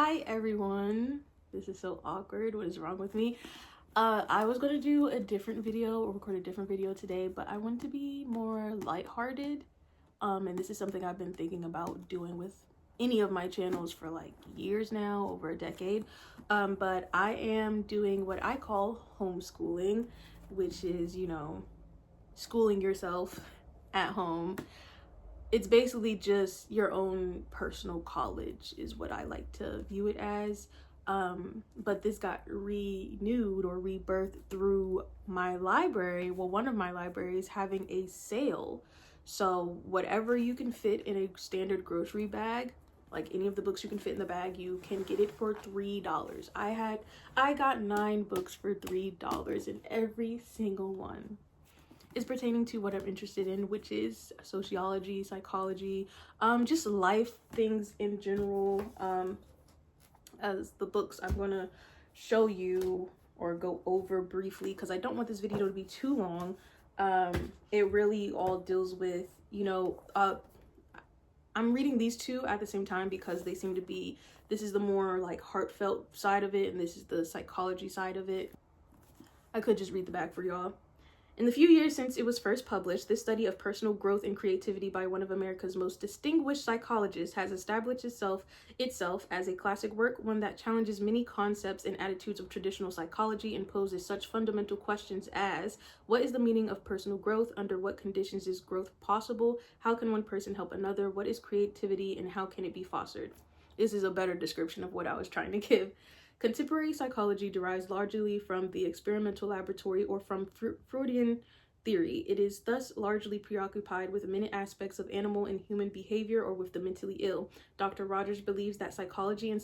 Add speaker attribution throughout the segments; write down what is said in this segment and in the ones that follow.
Speaker 1: Hi everyone. This is so awkward. What is wrong with me? I was gonna do a different video or record a different video today, but I want to be more lighthearted. And this is something I've been thinking about doing with any of my channels for like years now, over a decade. But I am doing what I call homeschooling, which is, schooling yourself at home. It's basically just your own personal college is what I like to view it as. But this got renewed or rebirthed through my library. Well, one of my libraries having a sale. So whatever you can fit in a standard grocery bag, like any of the books you can fit in the bag, you can get it for $3. I got 9 books for $3, and every single one is pertaining to what I'm interested in, which is sociology, psychology, just life things in general. As the books I'm gonna show you or go over briefly, because I don't want this video to be too long. It really all deals with, I'm reading these two at the same time because they seem to be, this is the more like heartfelt side of it, and this is the psychology side of it. I could just read the back for y'all. In the few years since it was first published, this study of personal growth and creativity by one of America's most distinguished psychologists has established itself as a classic work, one that challenges many concepts and attitudes of traditional psychology and poses such fundamental questions as: what is the meaning of personal growth? Under what conditions is growth possible? How can one person help another? What is creativity and how can it be fostered? This is a better description of what I was trying to give. Contemporary psychology derives largely from the experimental laboratory or from Freudian theory. It is thus largely preoccupied with many aspects of animal and human behavior or with the mentally ill. Dr. Rogers believes that psychology and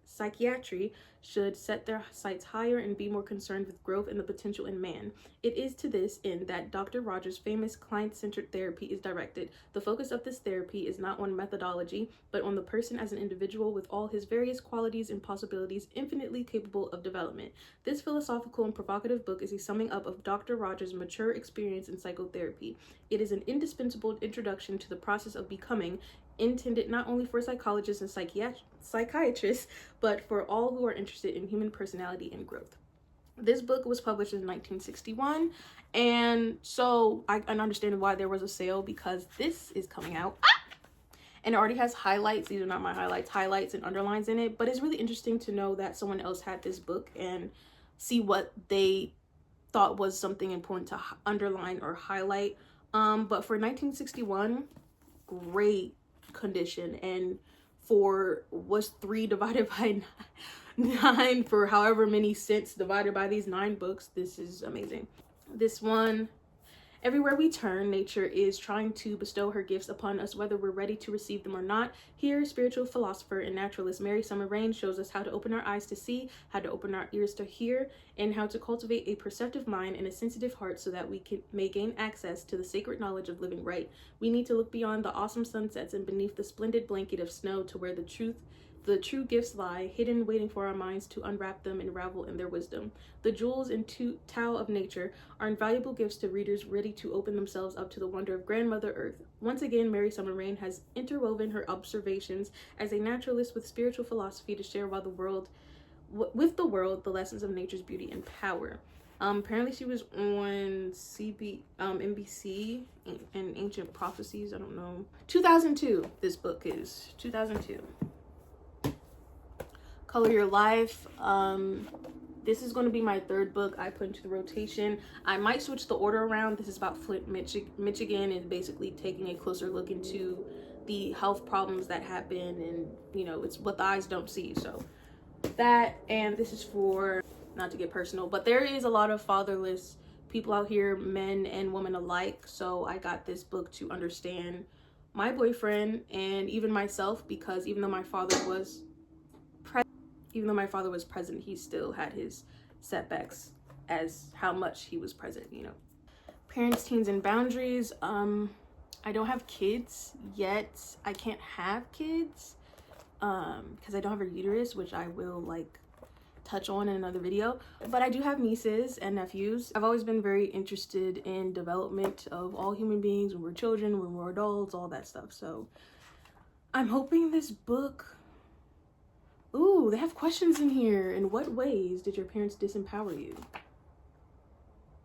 Speaker 1: psychiatry should set their sights higher and be more concerned with growth and the potential in man. It is to this end that Dr. Rogers' famous client-centered therapy is directed. The focus of this therapy is not on methodology, but on the person as an individual with all his various qualities and possibilities infinitely capable of development. This philosophical and provocative book is a summing up of Dr. Rogers' mature experience in psychotherapy. It is an indispensable introduction to the process of becoming, intended not only for psychologists and psychiatrists, but for all who are interested in human personality and growth. This book was published in 1961, and so I understand why there was a sale, because this is coming out. And it already has highlights. These are not my highlights and underlines in it, but it's really interesting to know that someone else had this book and see what they thought was something important to underline or highlight. But for 1961, great condition. And for what's 3 divided by 9 for however many cents divided by these 9 books, this is amazing. This one: everywhere we turn, nature is trying to bestow her gifts upon us, whether we're ready to receive them or not. Here, spiritual philosopher and naturalist Mary Summer Rain shows us how to open our eyes to see, how to open our ears to hear, and how to cultivate a perceptive mind and a sensitive heart so that we may gain access to the sacred knowledge of living right. We need to look beyond the awesome sunsets and beneath the splendid blanket of snow to where the true gifts lie, hidden, waiting for our minds to unwrap them and revel in their wisdom. The jewels in Tao of Nature are invaluable gifts to readers ready to open themselves up to the wonder of Grandmother Earth. Once again, Mary Summer Rain has interwoven her observations as a naturalist with spiritual philosophy to share with the world the lessons of nature's beauty and power. Apparently she was on NBC and Ancient Prophecies. I don't know. 2002. This book is 2002. Color Your Life. This is going to be my 3rd book I put into the rotation. I might switch the order around. This is about Flint, Michigan, and basically taking a closer look into the health problems that happen, and it's what the eyes don't see. So that, and this is for, not to get personal, but there is a lot of fatherless people out here, men and women alike. So I got this book to understand my boyfriend and even myself, because even though my father was present, he still had his setbacks as how much he was present, Parents, teens, and boundaries. I don't have kids yet. I can't have kids because I don't have a uterus, which I will touch on in another video. But I do have nieces and nephews. I've always been very interested in development of all human beings when we're children, when we're adults, all that stuff. So I'm hoping this book Ooh, they have questions in here. In what ways did your parents disempower you?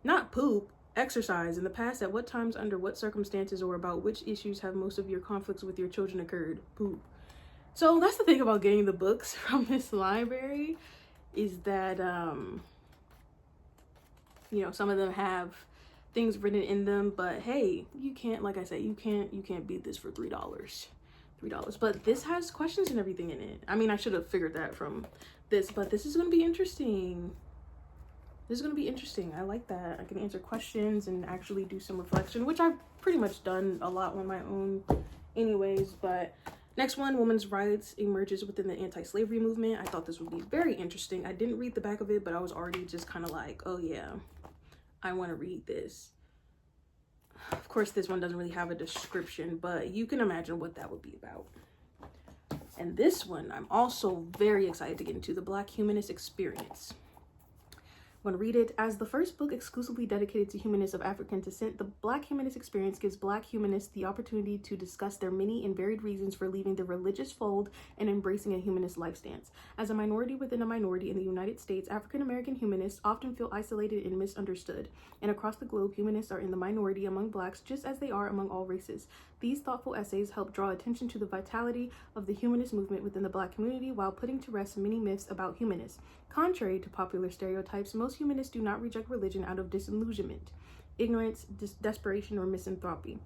Speaker 1: Not poop. Exercise. In the past, at what times, under what circumstances, or about which issues have most of your conflicts with your children occurred? Poop. So that's the thing about getting the books from this library, is that, you know, some of them have things written in them, but hey, you can't, like I said, you can't beat this for $3. But this has questions and everything in it. I mean, I should have figured that from this, but this is going to be interesting. This is going to be interesting. I like that. I can answer questions and actually do some reflection, which I've pretty much done a lot on my own anyways. But next one, women's rights emerges within the anti-slavery movement. I thought this would be very interesting. I didn't read the back of it, but I was already just kind of like, oh yeah, I want to read this. Of course, this one doesn't really have a description, but you can imagine what that would be about. And this one, I'm also very excited to get into, the Black Humanist Experience. I'm going to read it. As the first book exclusively dedicated to humanists of African descent, the Black Humanist Experience gives Black humanists the opportunity to discuss their many and varied reasons for leaving the religious fold and embracing a humanist life stance. As a minority within a minority in the United States, African American humanists often feel isolated and misunderstood. And across the globe, humanists are in the minority among Blacks just as they are among all races. These thoughtful essays help draw attention to the vitality of the humanist movement within the Black community while putting to rest many myths about humanists. Contrary to popular stereotypes, most humanists do not reject religion out of disillusionment, ignorance, desperation, or misanthropy.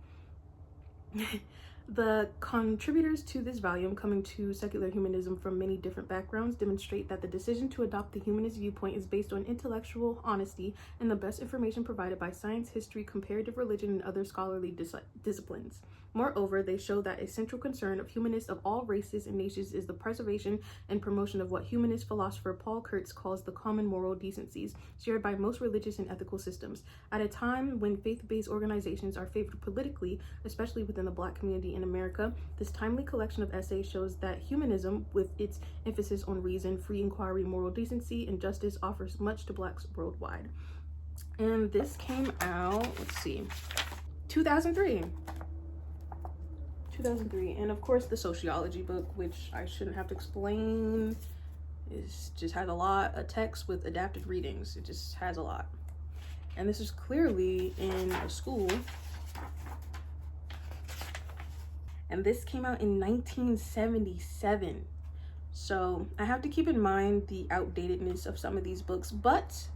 Speaker 1: The contributors to this volume, coming to secular humanism from many different backgrounds, demonstrate that the decision to adopt the humanist viewpoint is based on intellectual honesty and the best information provided by science, history, comparative religion, and other scholarly disciplines. Moreover, they show that a central concern of humanists of all races and nations is the preservation and promotion of what humanist philosopher Paul Kurtz calls the common moral decencies, shared by most religious and ethical systems. At a time when faith-based organizations are favored politically, especially within the Black community in America, this timely collection of essays shows that humanism, with its emphasis on reason, free inquiry, moral decency, and justice, offers much to Blacks worldwide. And this came out, let's see, 2003. And of course the Sociology book, which I shouldn't have to explain, just has a lot of text with adapted readings. It just has a lot. And this is clearly in a school. And this came out in 1977. So I have to keep in mind the outdatedness of some of these books, but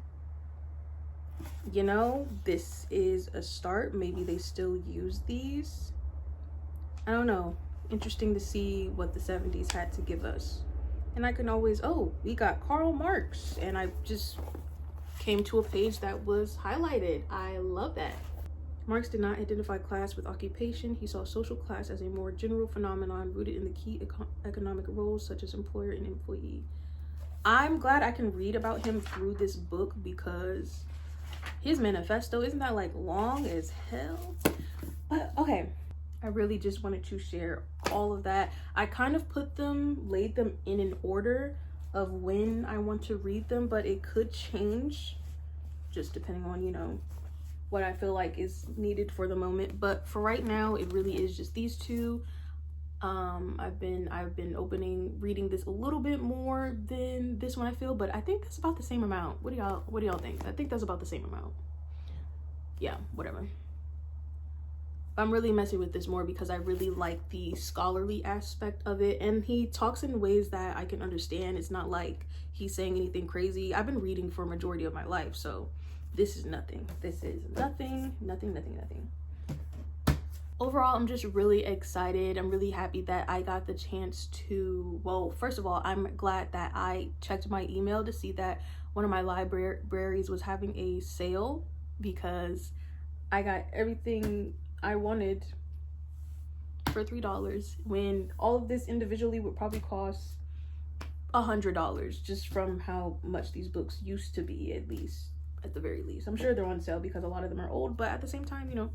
Speaker 1: you know, this is a start. Maybe they still use these. I don't know. Interesting to see what the 70s had to give us. And I can always, oh, we got Karl Marx. And I just came to a page that was highlighted. I love that. Marx did not identify class with occupation. He saw social class as a more general phenomenon rooted in the key economic roles such as employer and employee. I'm glad I can read about him through this book because his manifesto, isn't that like long as hell? But okay. I really just wanted to share all of that. I kind of laid them in an order of when I want to read them, but it could change just depending on, you know, what I feel like is needed for the moment. But for right now, it really is just these two. I've been reading this a little bit more than this one, I feel, but I think that's about the same amount. What do y'all think? I think that's about the same amount. Yeah, whatever. I'm really messing with this more because I really like the scholarly aspect of it, and he talks in ways that I can understand. It's not like he's saying anything crazy. I've been reading for a majority of my life, so this is nothing. This is nothing. Overall, I'm just really excited. I'm really happy that I got the chance to, well, first of all, I'm glad that I checked my email to see that one of my libraries was having a sale, because I got everything I wanted for $3 when all of this individually would probably cost $100, just from how much these books used to be, at the very least. I'm sure they're on sale because a lot of them are old, but at the same time, you know,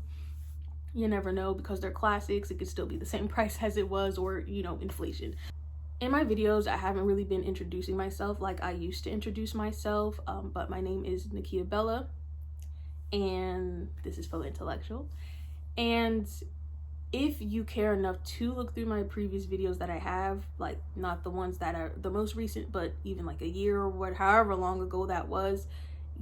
Speaker 1: you never know, because they're classics. It could still be the same price as it was, or, you know, inflation. In my videos, I haven't really been introducing myself like I used to introduce myself, but my name is Nakia Bella, and this is Fellow Intellectual. And if you care enough to look through my previous videos that I have, like not the ones that are the most recent, but even like a year or however long ago that was,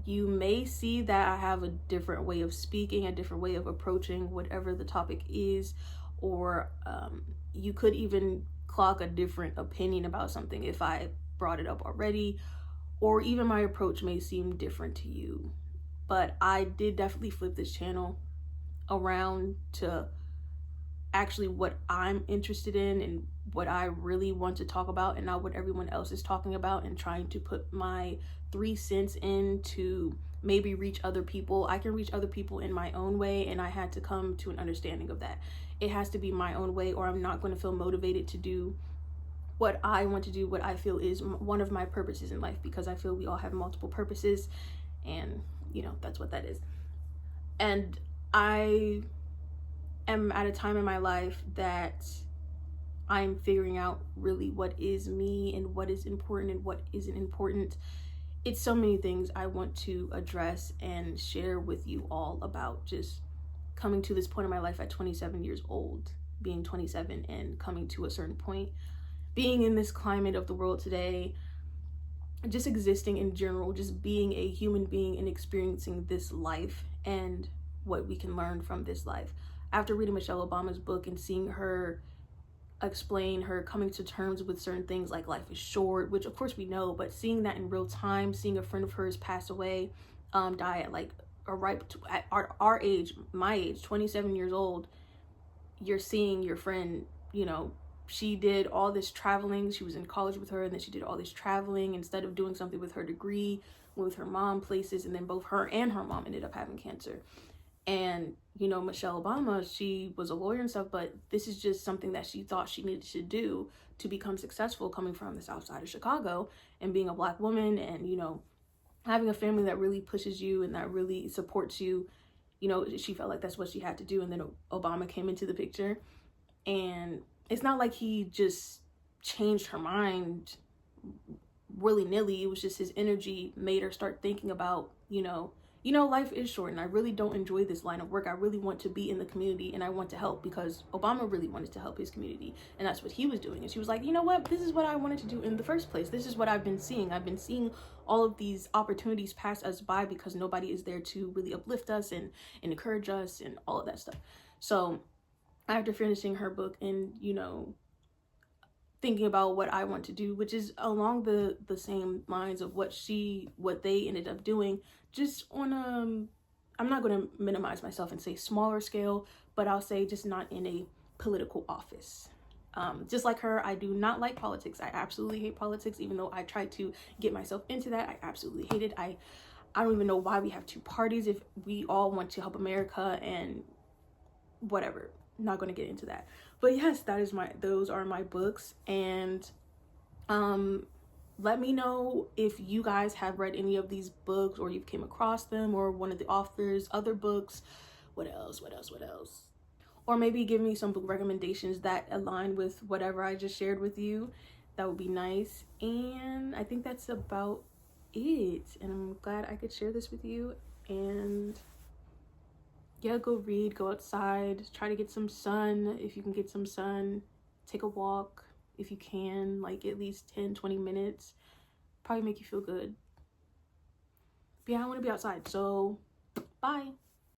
Speaker 1: you may see that I have a different way of speaking, a different way of approaching whatever the topic is, or you could even clock a different opinion about something if I brought it up already, or even my approach may seem different to you. But I did definitely flip this channel around to actually what I'm interested in and what I really want to talk about, and not what everyone else is talking about, and trying to put my 3 cents in to maybe reach other people. I can reach other people in my own way, and I had to come to an understanding of that. It has to be my own way, or I'm not going to feel motivated to do what I want to do, what I feel is one of my purposes in life, because I feel we all have multiple purposes, and you know, that's what that is. And I am at a time in my life that I'm figuring out really what is me and what is important and what isn't important. It's so many things I want to address and share with you all about just coming to this point in my life at 27 years old, being 27 and coming to a certain point, being in this climate of the world today, just existing in general, just being a human being and experiencing this life and what we can learn from this life. After reading Michelle Obama's book and seeing her explain her coming to terms with certain things like life is short, which of course we know, but seeing that in real time, seeing a friend of hers pass away, die at like at our age, my age, 27 years old, you're seeing your friend, you know, she did all this traveling. She was in college with her, and then she did all this traveling instead of doing something with her degree, went with her mom places, and then both her and her mom ended up having cancer. And you know, Michelle Obama, she was a lawyer and stuff, but this is just something that she thought she needed to do to become successful, coming from the south side of Chicago and being a Black woman, and you know, having a family that really pushes you and that really supports you. You know, she felt like that's what she had to do. And then Obama came into the picture, and it's not like he just changed her mind willy-nilly. It was just his energy made her start thinking about, you know, life is short, and I really don't enjoy this line of work. I really want to be in the community, and I want to help, because Obama really wanted to help his community, and that's what he was doing. And she was like, you know what, this is what I wanted to do in the first place. This is what I've been seeing. I've been seeing all of these opportunities pass us by because nobody is there to really uplift us and encourage us and all of that stuff. So after finishing her book and, you know, thinking about what I want to do, which is along the same lines of what they ended up doing, just on I'm not going to minimize myself and say smaller scale, but I'll say just not in a political office. Just like her, I do not like politics. I absolutely hate politics, even though I tried to get myself into that. I absolutely hate it. I don't even know why we have 2 parties if we all want to help America and whatever. Not going to get into that. But yes, those are my books. And let me know if you guys have read any of these books, or you've came across them, or one of the authors' other books. What else? Or maybe give me some book recommendations that align with whatever I just shared with you. That would be nice. And I think that's about it. And I'm glad I could share this with you. And yeah, go read, go outside, try to get some sun if you can get some sun. Take a walk if you can, like at least 10-20 minutes. Probably make you feel good. But yeah, I want to be outside, so bye.